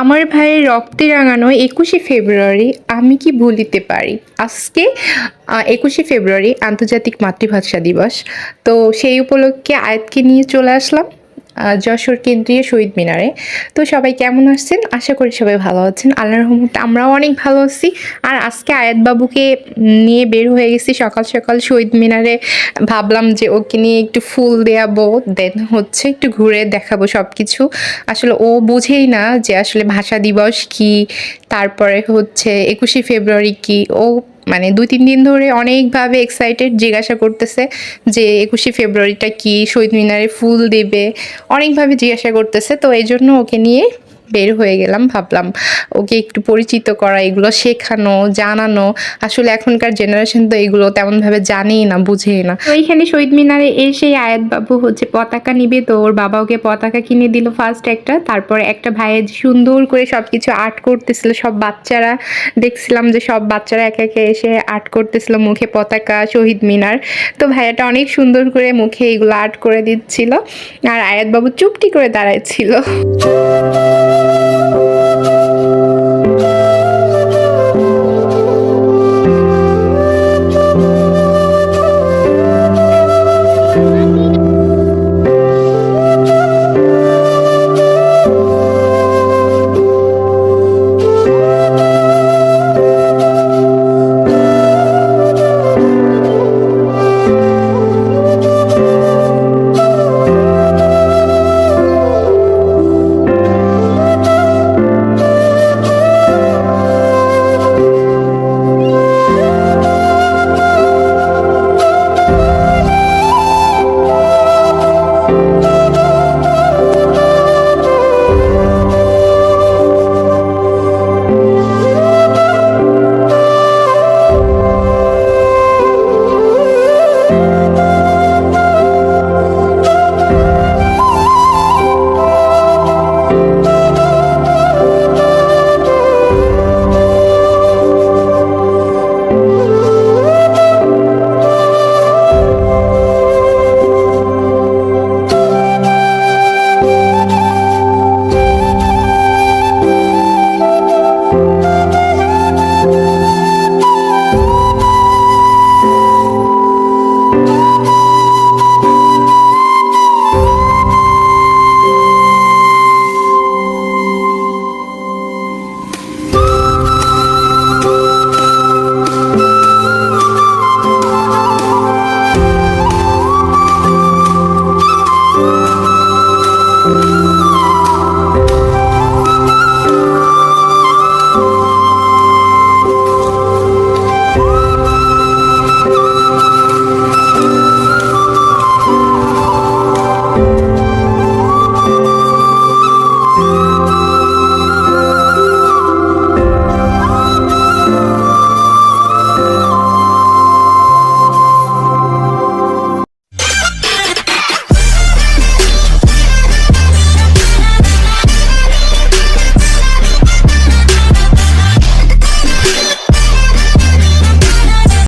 আমার ভাইয়ের রক্তে রাঙানো ২১শে ফেব্রুয়ারি আমি কি ভুলিতে পারি? আজকে ২১শে ফেব্রুয়ারি আন্তর্জাতিক মাতৃভাষা দিবস। তো সেই উপলক্ষে আয়াতকে নিয়ে চলে আসলাম যশোর কেন্দ্রীয় শহীদ মিনারে। তো সবাই কেমন আছেন? আশা করি সবাই ভালো আছেন। আল্লাহর রহমতে আমরাও অনেক ভালো আছি। আর আজকে আয়াত বাবুকে নিয়ে বের হয়ে গেছি সকাল, সকাল শহীদ মিনারে। ভাবলাম যে ওকে নিয়ে একটু ফুল দেয়াবো, দেন হচ্ছে একটু ঘুরে দেখাবো সবকিছু। আসলে ও বোঝেই না যে আসলে ভাষা দিবস কি, তারপরে হচ্ছে ২১শে ফেব্রুয়ারি কি। ও মানে ২-৩ দিন ধরে অনেকভাবে এক্সাইটেড, জিজ্ঞাসা করতেছে যে ২১শে ফেব্রুয়ারিটা কি, শহীদ মিনারে ফুল দেবে, অনেকভাবে জিজ্ঞাসা করতেছে। তো এজন্য ওকে নিয়ে বের হয়ে গেলাম। ভাবলাম ওকে একটু পরিচিত করা, এগুলো শেখানো, জানানো। আসলে এখনকার জেনারেশন তো এগুলো তেমনভাবে জানেই না, বুঝেই না। তো এইখানে শহীদ মিনারে এসেই আয়াত বাবু হচ্ছে পতাকা নিবে, তো ওর বাবা ওকে পতাকা কিনে দিল ফার্স্ট একটা। তারপরে একটা ভাইয়া সুন্দর করে সবকিছু আর্ট করতেছিল, সব বাচ্চারা দেখছিলাম যে সব বাচ্চারা একে একে এসে আর্ট করতেছিল, মুখে পতাকা, শহীদ মিনার। তো ভাইয়াটা অনেক সুন্দর করে মুখে এগুলো আর্ট করে দিচ্ছিল, আর আয়াত বাবু চুপটি করে দাঁড়ায় ছিল।